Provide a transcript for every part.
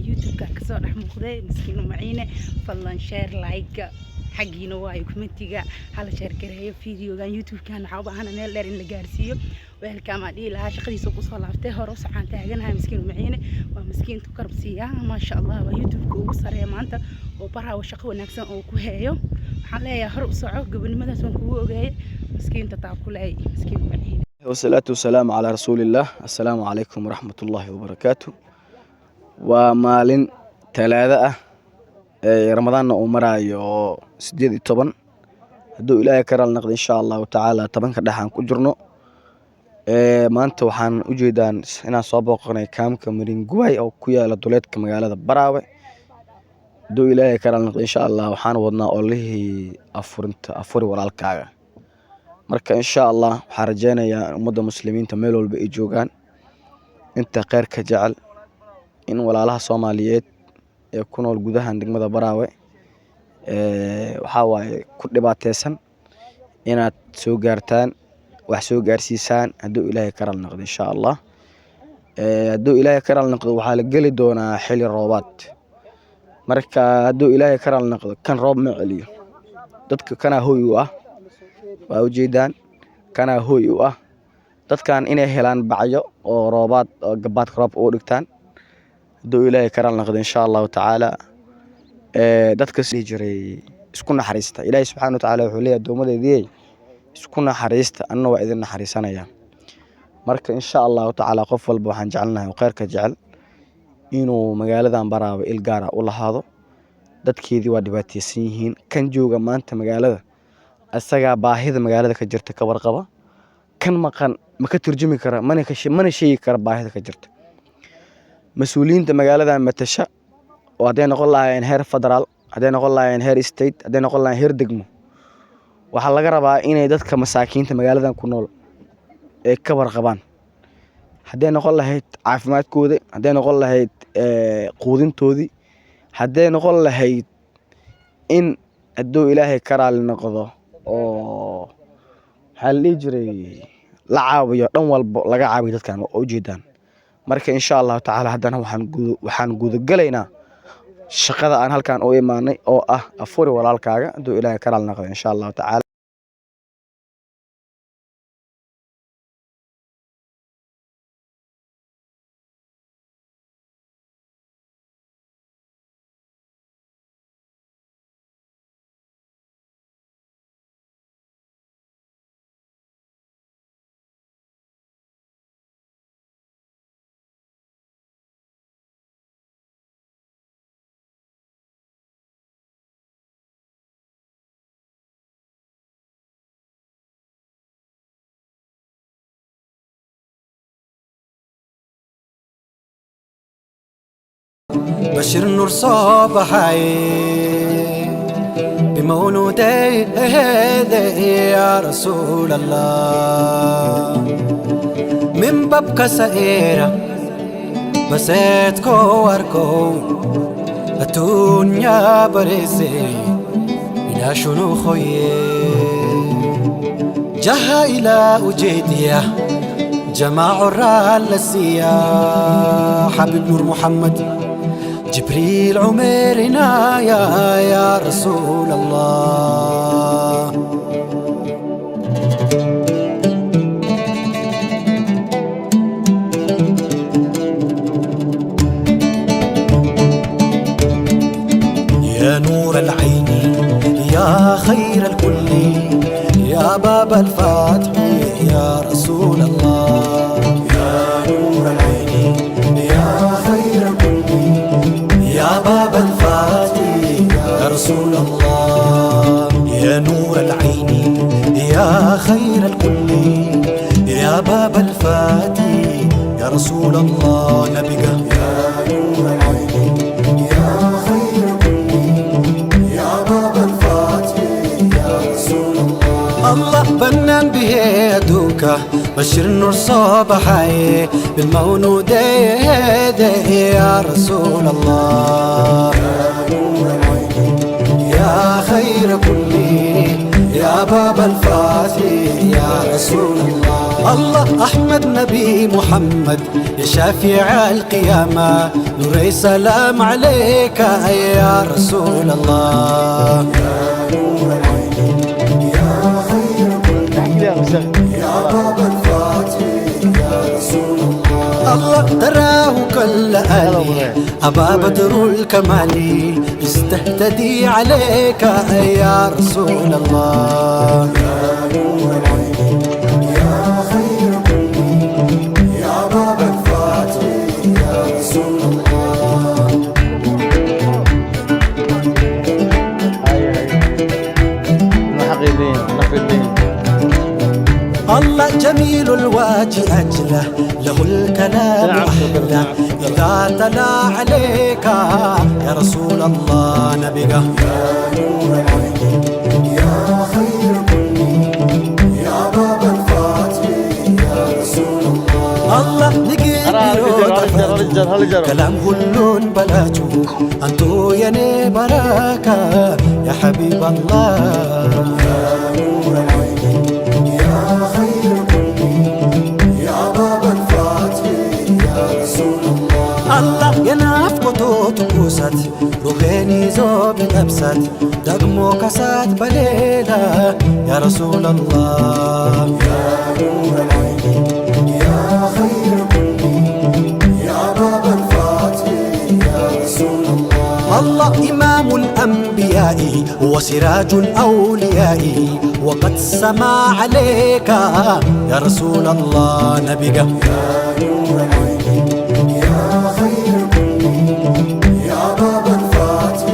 يوتيوب كسر رح مخده مسكين ومعينه فلان شير لايك حقينا واي كومنتيga hala share gareeyo fiidiyogan youtube kan waxa u baahan meel dheer in la gaarsiiyo weelka ma dhii laha shaqadiisa ku soo laaftay hore u saxaan taaganahay miskiin maciine waa miskiin tu karbsiya ma sha Allah waa youtube ku ugu sareeya maanta oo baraha shaqo wanaagsan oo ku heeyo waxaan leeyahay hor u soco gobonimadaas aan kugu ogeeyay miskiinta taa ku leey miskiin maciine والصلاة والسلام على رسول الله. السلام عليكم ورحمة الله وبركاته. ومالين ثلاثة رمضان ومرايو سديد طبعا هدو إلهي كرال نقد إن شاء الله تعالى طبعا كدحان كجرنو ما أنت وحان أجيدان هنا سابقنا كام كمرين جواي أو كويا لدولات كمجالات براوي هدو إلهي كرال نقد إن شاء الله وحان وضنا أوليه أفوري ولا الكعجة marka insha Allah waxaan rajaynayaa ummadda muslimiinta meel walba ay joogaan inta qeer ka jecel in walaalaha Soomaaliyeed ee ku nool gudaha degmada Baraawe waxa waaye ku dhibaateysan inaad soo gaartaan wax soo gaarsiisaan haduu Ilaahay ka raal noqdo insha Allah haduu Ilaahay ka raal noqdo waxa la gali doonaa xilli roobaad marka haduu Ilaahay ka raal noqdo kan roob ma celiyo dadka kana hooy u ah waa ujeedaan kana hooy u ah dadkan inay helaan bacyo oo roobaad oo gabaad roob oo dhigtaan haduu Ilaahay ka raal noqdo insha Allah taala dadka sii jiray isku naxariista Ilaahay subhanahu wa ta'ala wuxuu leeyahay doomadeedii isku naxariista anna waa idin naxariisanaya marka insha Allah taala qof walba waxaan jecelnahay qeyrka jecel inuu magaaladan Baraawe il gaar ah u lahaado dadkeedii waa dhibaataysan yihiin kan jooga maanta magaalada asaga baahida magaalada ka jirta ka warqaba kan maqan ma ka turjumi kara mana sheegi kara baahida ka jirta mas'uuliyiinta magaalada matasha oo haday noqon lahaayeen heer federaal haday noqon lahaayeen heer state haday noqon lahaayeen heer degmo waxa laga rabaa inay dadka masaakiinta magaaladan ku nool ee ka warqabaan haday noqon lahayd caafimaadkooda haday noqon lahayd quudintoodii haday noqon lahayd in haduu Ilaahay ka raali noqdo oo hal jiray la caawiyo dhan walba laga caawiyo dadkan oo ujeedaan marka insha Allah taala hadana waxaan gudagalaynaa shaqada aan halkaan u imaanay oo ah afuri walaalkaaga haduu Ilaahay ka raali noqdo insha Allah taala بشر نور صباحي بمولودي هذا يا رسول الله من بابك سائرة بسيتكو واركو الدنيا بريسي إلى شنو خوي جها إلى وجيدية جماع الرالسية حبيب نور محمد جبريل عمرنا يا رسول الله يا نور العين يا خير الكل يا باب الفتح يا رسول الله يا نور العين يا خير الكل يا باب الفتح يا رسول الله يا نور العين يا خير الكل يا باب الفتح يا رسول الله نبيك يا نور العين يا خير الكل يا باب الفتح يا رسول الله الله بنان بيدك بشر النور صباحي بالمولود يا رسول الله يا نور العين يا خير كل يا باب الفاتح يا رسول الله الله أحمد نبي محمد يا شافع القيامة، نوري سلام عليك يا رسول الله. يا نور العين يا خير كل يا باب الفاتح يا رسول الله. الله تراه كالآلي أبا بدر الكمالي، استهتدي عليك يا رسول الله. يا نور العين يا خير كل يا باب الفاتح يا رسول الله. الله جميل الوجه أجله، له الكلام أحلى إذا تلا عليك يا رسول الله نبيك. يا نور العين يا خير كل يا باب الفاتح يا رسول الله. الله نقيت كلام هلون بلاجو أنتو يني براكة يا حبيب الله. يا نور العين يا خير كل يا باب الفاتح يا رسول الله. الله يناف قطوط كوسات روحيني زوب أبسات دقمو كسات بليلة يا رسول الله. يا نور العين يا خير كل يا باب الفاتح يا رسول الله. الله إمام الأنبياء وسراج الأولياء، وقد سما عليك يا رسول الله نبيك. يا نور العين يا خير كل يا باب الفاتح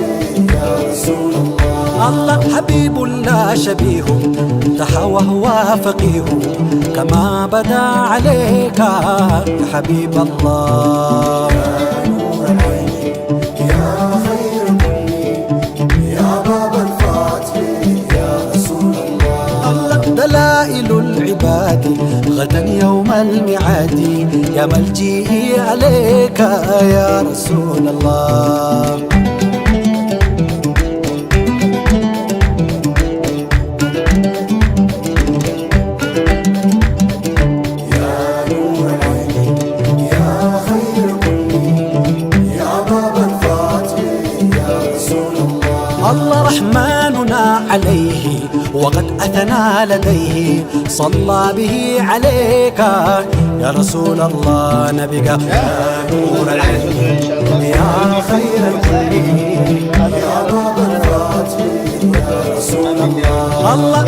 يا رسول الله. الله حبيب لا شبيه تحى وهو فقيه، كما بدا عليك يا حبيب الله. يا نور العين يا خير كل يا باب الفاتح يا رسول الله. الله دلائل العباد غدا يوم الميعاد، يا ملجئي عليك يا رسول الله. الله رحمننا عليه وقد أثنى لديه، صلى به عليك يا رسول الله نبيك. يا نور العين يا خير الكل يا باب الفاتح يا رسول الله. الله